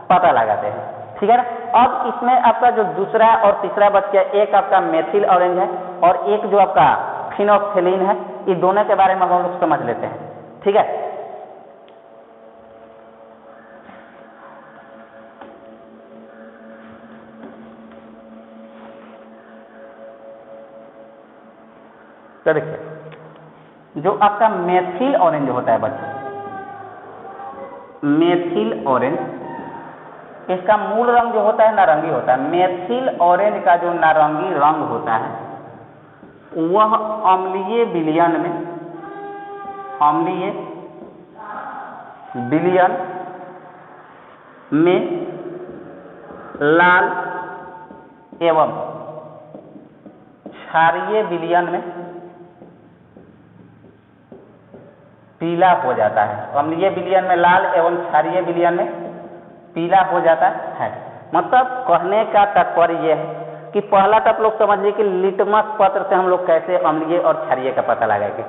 Speaker 1: पता लगाते हैं, ठीक है ना। अब इसमें आपका जो दूसरा और तीसरा बच गया, एक आपका मेथिल ऑरेंज है और एक जो आपका फिनोक्सेलिन है। ये दोनों के बारे में हम लोग समझ लेते हैं, ठीक है। तो देखिए जो आपका मेथिल ऑरेंज होता है बच्चों, मेथिल ऑरेंज, इसका मूल रंग जो होता है नारंगी होता है। मेथिल ऑरेंज का जो नारंगी रंग होता है वह अम्लीय विलयन में, अम्लीय विलयन में लाल एवं क्षारीय विलयन में पीला हो जाता है। अम्लीय विलयन में लाल एवं क्षारीय विलयन में पीला हो जाता है। मतलब कहने का तात्पर्य यह है कि पहला तो आप लोग समझ लीजिए कि लिटमस पत्र से हम लोग कैसे अम्लीय और क्षारीय का पता लगाएंगे।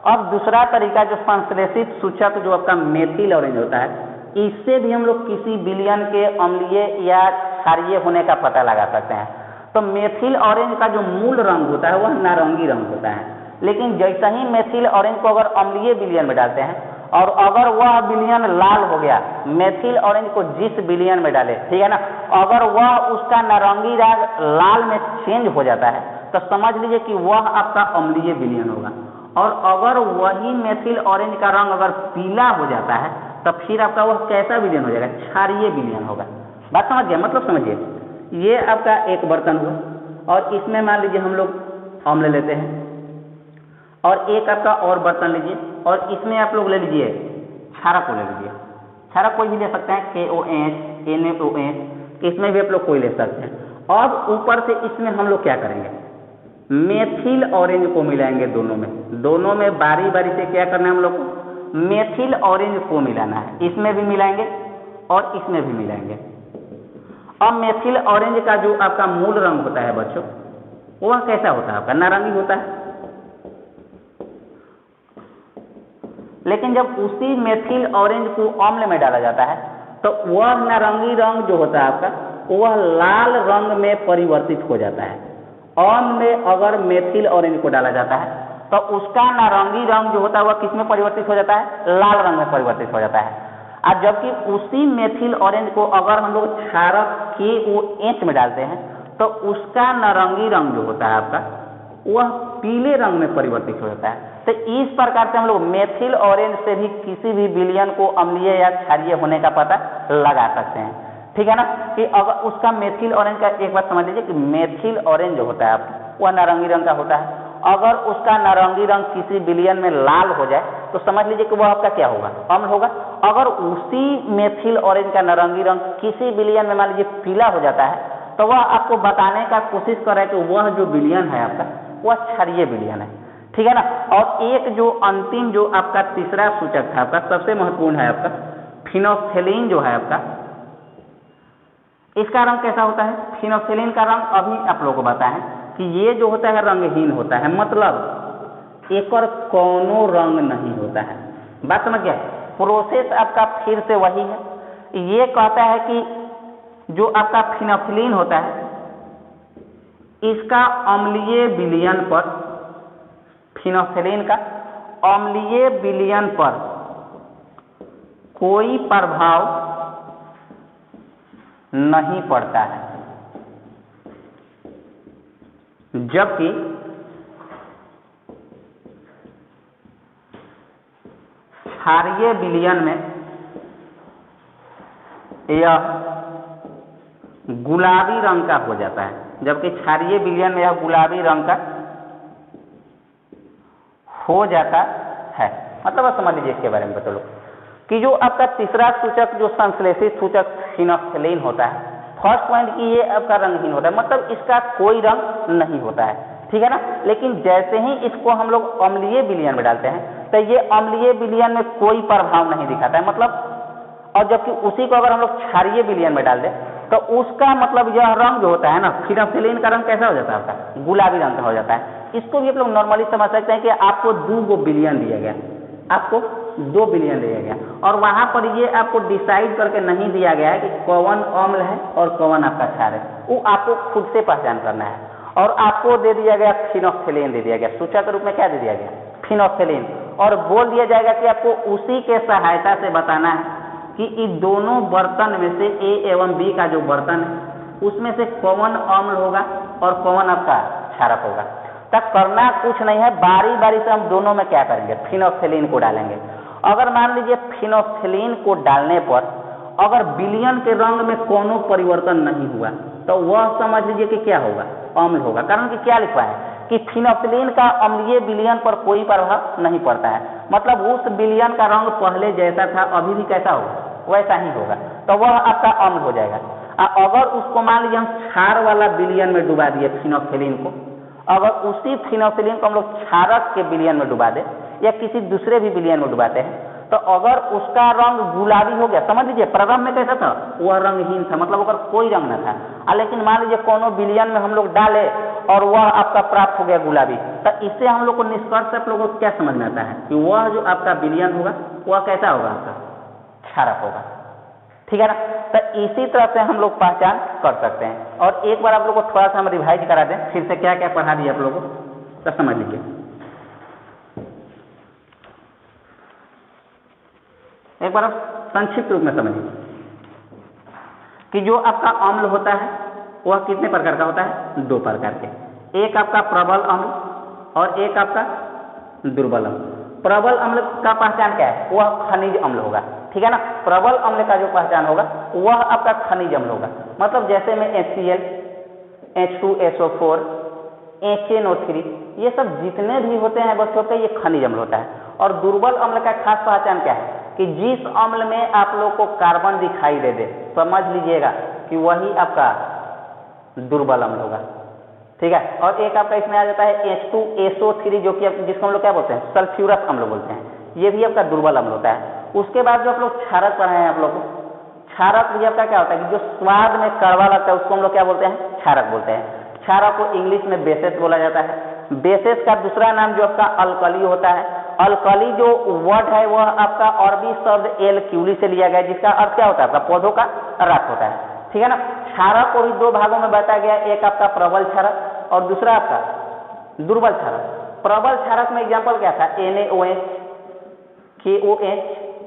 Speaker 1: अब दूसरा तरीका जो संश्लेषित सूचक जो आपका मेथिल ऑरेंज होता है, इससे भी हम लोग किसी विलयन के अम्लीय या क्षारीय होने का पता लगा सकते हैं। तो मेथिल ऑरेंज का जो मूल रंग होता है वह नारंगी रंग होता है, लेकिन जैसे ही मेथिल ऑरेंज को अगर अम्लीय विलयन में डालते हैं और अगर वह विलयन लाल हो गया, मेथिल ऑरेंज को जिस विलयन में डाले, ठीक है ना, अगर वह उसका नारंगी रंग लाल में चेंज हो जाता है तो समझ लीजिए कि वह आपका अम्लीय विलयन होगा। और अगर वही मेथिल ऑरेंज का रंग अगर पीला हो जाता है तो फिर आपका वह कैसा विलयन हो जाएगा? क्षारीय विलयन होगा। बात समझ गया? मतलब समझिए, ये आपका एक बर्तन हुआ और इसमें मान लीजिए हम लोग अम्ल लेते हैं, और एक आपका और बर्तन लीजिए और इसमें आप लोग ले लीजिए क्षारक को ले लीजिए। क्षारक कोई भी ले सकते हैं, KOH, NaOH, इसमें भी आप लोग कोई ले सकते हैं। अब ऊपर से इसमें हम लोग क्या करेंगे? मेथिल ऑरेंज को मिलाएंगे दोनों में बारी बारी से क्या करना है हम लोग को? मेथिल ऑरेंज को मिलाना है। इसमें भी मिलाएंगे और इसमें भी मिलाएंगे। अब मेथिल ऑरेंज का जो आपका मूल रंग होता है बच्चों, वह कैसा होता है? आपका नारंगी होता है। लेकिन जब उसी मेथिल ऑरेंज को अम्ल में डाला जाता है तो वह नारंगी रंग जो होता है आपका वह लाल रंग में परिवर्तित हो जाता है। अम्ल में अगर मेथिल ऑरेंज को डाला जाता है तो उसका नारंगी रंग जो होता है वह किस में परिवर्तित हो जाता है? लाल रंग में परिवर्तित हो जाता है। और जबकि उसी मेथिल ऑरेंज को अगर हम लोग क्षारक KOH में डालते हैं तो उसका नारंगी रंग जो होता है आपका वह पीले रंग में परिवर्तित हो जाता है। तो इस प्रकार से हम लोग मेथिल ऑरेंज से भी किसी भी विलयन को अम्लीय या क्षारीय होने का पता लगा सकते हैं, ठीक है ना। कि अगर उसका मेथिल ऑरेंज का एक बात समझ लीजिए कि मेथिल ऑरेंज जो होता है आपका वह नारंगी रंग का होता है। अगर उसका नारंगी रंग किसी विलयन में लाल हो जाए तो समझ लीजिए कि वह आपका क्या होगा? अम्ल होगा। अगर उसी मेथिल ऑरेंज का नारंगी रंग किसी विलयन में मान लीजिए पीला हो जाता है तो वह आपको बताने का कोशिश कर रहा है कि वह जो विलयन है आपका वह क्षारीय विलयन है, ठीक है ना। और एक जो अंतिम जो आपका तीसरा सूचक था आपका, सबसे महत्वपूर्ण है आपका फिनोक्सेलिन जो है आपका, इसका रंग कैसा होता है? फिनोक्सेलिन का रंग अभी आप लोगों को बताएं कि ये जो होता है रंगहीन होता है, मतलब एक और कोनो रंग नहीं होता है। बात समझ गया? प्रोसेस आपका फिर से वही है। ये कहता है कि जो आपका फिनोक्सेलिन होता है इसका अम्लीय विलयन पर, फिनोक्सेलिन का अम्लीय विलयन पर कोई प्रभाव नहीं पड़ता है, जबकि क्षारीय विलयन में यह गुलाबी रंग का हो जाता है, जबकि क्षारीय विलयन में यह गुलाबी रंग का हो जाता है। मतलब आप समझ लीजिए इसके बारे में बता लो कि जो आपका तीसरा सूचक जो संश्लेषित सूचक फिनोक्सेलिन होता है, फर्स्ट पॉइंट की ये आपका रंगहीन होता है, मतलब इसका कोई रंग नहीं होता है, ठीक है ना। लेकिन जैसे ही इसको हम लोग अम्लीय विलयन में डालते हैं तो ये अम्लीय विलयन में कोई प्रभाव नहीं दिखाता है, मतलब, और जबकि उसी को अगर हम लोग क्षारीय विलयन में डाल दें तो उसका मतलब यह रंग जो होता है ना, फिनोक्सेलिन का रंग कैसा हो जाता है आपका, गुलाबी रंग का हो जाता है। इसको भी आप लोग नॉर्मली समझ सकते हैं कि आपको 2 विलयन दिया गया, आपको 2 विलयन दिया गया और वहां पर ये आपको डिसाइड करके नहीं दिया गया है कि कौन अम्ल है और कौन आपका क्षार है, वो आपको खुद से पहचान करना है। और आपको दे दिया गया फिनोक्सेलिन, दे दिया गया सूचक के रूप में, क्या दे दिया गया, फिनोक्सेलिन, और बोल दिया जाएगा कि आपको उसी के सहायता से बताना है कि इन दोनों बर्तन में से ए एवं बी का जो बर्तन है उसमें से कौन अम्ल होगा और कौन आपका क्षारक होगा। तब करना कुछ नहीं है, बारी बारी से हम दोनों में क्या करेंगे, फिनोक्सेलिन को डालेंगे। अगर मान लीजिए फिनोक्सेलिन को डालने पर अगर विलयन के रंग में कोनो परिवर्तन नहीं हुआ तो वह समझ लीजिए कि क्या होगा, अम्ल होगा। कारण कि क्या लिखा है कि फिनोक्सेलिन का अम्लीय विलयन पर कोई प्रभाव नहीं पड़ता है, मतलब उस विलयन का रंग पहले जैसा था अभी भी कैसा होगा, वैसा ही होगा, तो वह आपका अम्ल हो जाएगा। अगर उसको मान लीजिए हम क्षार वाला विलयन में डुबा दिए फिनोक्सेलिन को, अगर उसी फिनोक्सेलिन को हम लोग क्षारक के विलयन में डुबा दें या किसी दूसरे भी विलयन में डुबाते हैं तो अगर उसका रंग गुलाबी हो गया, समझ लीजिए प्रारंभ में कैसा था, वह रंगहीन था, मतलब अगर कोई रंग न था, लेकिन मान लीजिए कोनो विलयन में हम लोग डाले और वह आपका प्राप्त हो गया गुलाबी, तो इससे हम लोग को निष्कर्ष आप लोगों को क्या समझ में आता है कि वह जो आपका विलयन होगा वह कैसा होगा, आपका क्षारक होगा, ठीक है ना। तो इसी तरह से हम लोग पहचान कर सकते हैं। और एक बार आप लोग को थोड़ा सा हम रिवाइज करा दें, फिर से क्या क्या पढ़ा दिया आप लोगों को, तो समझ लीजिए। एक बार आप संक्षिप्त रूप में समझिए कि जो आपका अम्ल होता है वह कितने प्रकार का होता है, 2 प्रकार के, एक आपका प्रबल अम्ल और एक आपका दुर्बल अम्ल। प्रबल अम्ल का पहचान क्या है, वह खनिज अम्ल होगा, ठीक है ना। प्रबल अम्ल का जो पहचान होगा वह आपका खनिज अम्ल होगा, मतलब जैसे में HCl, H2SO4, HNO3, ये सब जितने भी होते हैं बच्चों के, ये खनिज अम्ल होता है। और दुर्बल अम्ल का खास पहचान क्या है कि जिस अम्ल में आप लोग को कार्बन दिखाई दे दे, समझ लीजिएगा कि वही आपका दुर्बल अम्ल होगा, ठीक है। और एक आपका इसमें आ जाता है H2SO3 जो कि जिसको हम लोग क्या बोलते हैं, सल्फ्यूरस अम्ल बोलते हैं, ये भी आपका दुर्बल अम्ल होता है। उसके बाद जो आप लोग क्षारक पढ़े हैं, आप लोग को क्षारक भी आपका क्या होता है कि जो स्वाद में कड़वा लगता है उसको हम लोग क्या बोलते हैं, क्षारक बोलते हैं। क्षारक को इंग्लिश में बेसेस बोला जाता है। बेसेस का दूसरा नाम जो आपका अल्कली होता है। अल्कली जो वर्ड है वह आपका अरबी शब्द एल्क्यूली से लिया गया, जिसका अर्थ क्या होता है, आपका पौधों का रस होता है, ठीक है ना। क्षारक को भी 2 भागों में बताया गया, एक आपका प्रबल क्षारक और दूसरा आपका दुर्बल क्षारक। प्रबल क्षारक में एग्जाम्पल क्या था, NaOH, KOH,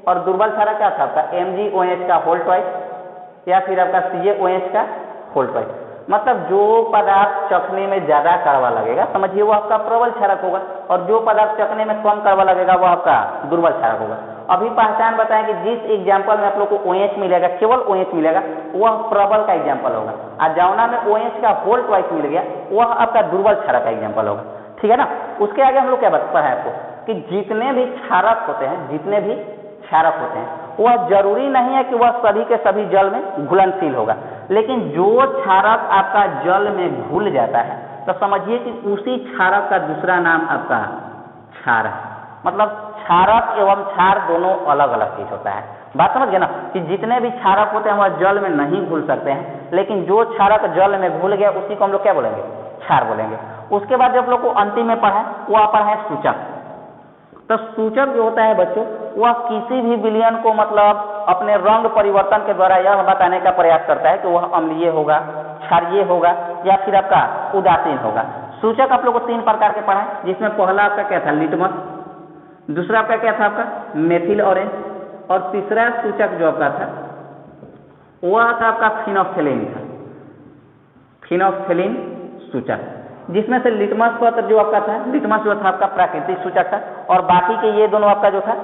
Speaker 1: और दुर्बल क्षारक क्या था आपका MgOH का होल ट्वाइस या फिर आपका CaOH का होल ट्वाइस। मतलब जो पदार्थ चखने में ज्यादा कड़वा लगेगा समझिए वो आपका प्रबल क्षारक होगा, और जो पदार्थ चखने में कम कड़वा लगेगा वो आपका दुर्बल क्षारक होगा। अभी पहचान बताएं कि जिस एग्जाम्पल में आप लोग को OH मिलेगा, केवल OH मिलेगा, वह प्रबल का एग्जाम्पल होगा, और जौना में OH का होल ट्वाइस मिल गया वह आपका दुर्बल क्षारक का एग्जाम्पल होगा, ठीक है ना। उसके आगे हम लोग क्या बता है आपको कि जितने भी क्षारक होते हैं, जितने भी क्षारक होते हैं, वह जरूरी नहीं है कि वह सभी के सभी जल में घुलनशील होगा, लेकिन जो क्षारक आपका जल में घुल जाता है तो समझिए कि उसी क्षारक का दूसरा नाम आपका क्षार है। मतलब क्षारक एवं क्षार दोनों अलग अलग चीज होता है। बात समझ गए ना कि जितने भी क्षारक होते हैं वह जल में नहीं घुल सकते हैं, लेकिन जो क्षारक जल में घुल गया उसी को हम लोग क्या बोलेंगे, क्षार बोलेंगे। उसके बाद जब लोग को अंतिम में पढ़ा वह पढ़ा सूचक। तो सूचक जो होता है बच्चों वह किसी भी विलयन को मतलब अपने रंग परिवर्तन के द्वारा यह बताने का प्रयास करता है कि वह अम्लीय होगा, क्षारीय होगा या फिर आपका उदासीन होगा। सूचक आप लोग को 3 प्रकार के पढ़ा है, जिसमें पहला आपका क्या था, लिटमस, दूसरा आपका क्या था, आपका मेथिल ऑरेंज, और तीसरा सूचक जो आपका था वह था आपका फिनोल्फथालीन था, फिनोल्फथालीन सूचक, जिसमें से लिटमस पत्र जो आपका था, लिटमस जो था आपका प्राकृतिक सूचक था और बाकी के ये दोनों आपका जो था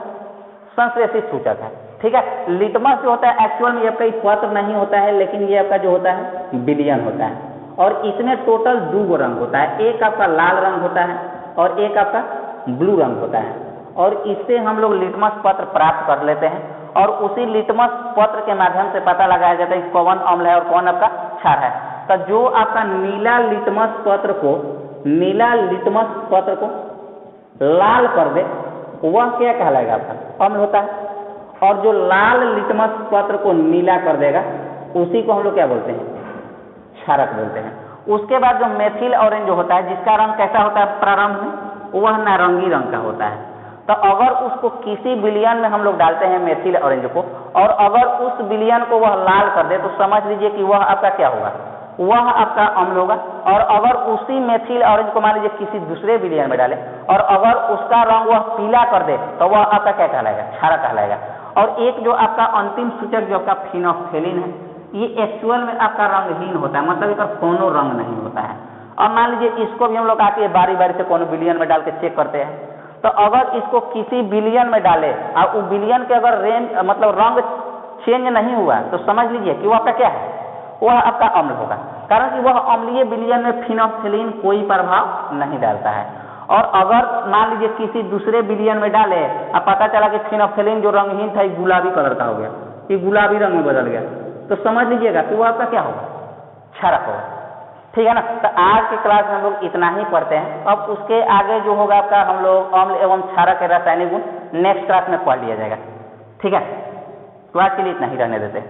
Speaker 1: संश्लेषित सूचक है। ठीक है, लिटमस जो होता है एक्चुअल में आपका पत्र नहीं होता है, लेकिन ये आपका जो होता है विलयन होता है और इसमें टोटल 2 रंग होता है, एक आपका लाल रंग होता है और एक आपका ब्लू रंग होता है, और इससे हम लोग लिटमस पत्र प्राप्त कर लेते हैं और उसी लिटमस पत्र के माध्यम से पता लगाया जाता है कि कौन अम्ल है और कौन आपका क्षार है। तो जो आपका नीला लिटमस पत्र को लाल कर दे वह क्या कहलाएगा, आपका अम्ल होता है, और जो लाल लिटमस पत्र को नीला कर देगा उसी को हम लोग क्या बोलते हैं, क्षारक बोलते हैं। उसके बाद जो मेथिल ऑरेंज जो होता है, जिसका रंग कैसा होता है प्रारंभ में, वह नारंगी रंग का होता है। तो अगर उसको किसी विलयन में हम लोग डालते हैं मेथिल ऑरेंज को, और अगर उस विलयन को वह लाल कर दे तो समझ लीजिए कि वह आपका क्या होगा, वह आपका अम्ल होगा। और अगर उसी मेथिल ऑरेंज को मान लीजिए किसी दूसरे विलयन में डाले और अगर उसका रंग वह पीला कर दे तो वह आपका क्या कहलाएगा, क्षारक कहलाएगा। और एक जो आपका अंतिम सूचक जो आपका फिनोल्फथालीन है, ये एक्चुअल में आपका रंगहीन होता है, मतलब इसका कोनो रंग नहीं होता है। अब मान लीजिए इसको भी हम लोग आके बारी बारी से कोनो विलयन में डाल के चेक करते हैं, तो अगर इसको किसी विलयन में डाले और उस विलयन के अगर मतलब रंग चेंज नहीं हुआ तो समझ लीजिए कि वह आपका क्या है, वह आपका अम्ल होगा, कारण कि वह अम्लीय विलयन में फिनोल्फथालीन कोई प्रभाव नहीं डालता है। और अगर मान लीजिए किसी दूसरे विलयन में डाले अब पता चला कि फिनोल्फथालीन जो रंगहीन था ये गुलाबी कलर का हो गया, ये गुलाबी रंग में बदल गया, तो समझ लीजिएगा कि वह आपका क्या होगा, क्षारक होगा। ठीक है ना। तो आज की क्लास में हम लोग इतना ही पढ़ते हैं। अब उसके आगे जो होगा आपका हम लोग अम्ल एवं क्षारक के रासायनिक गुण नेक्स्ट क्लास में पढ़ लिया जाएगा। ठीक है, तो आज के लिए इतना ही रहने देते हैं।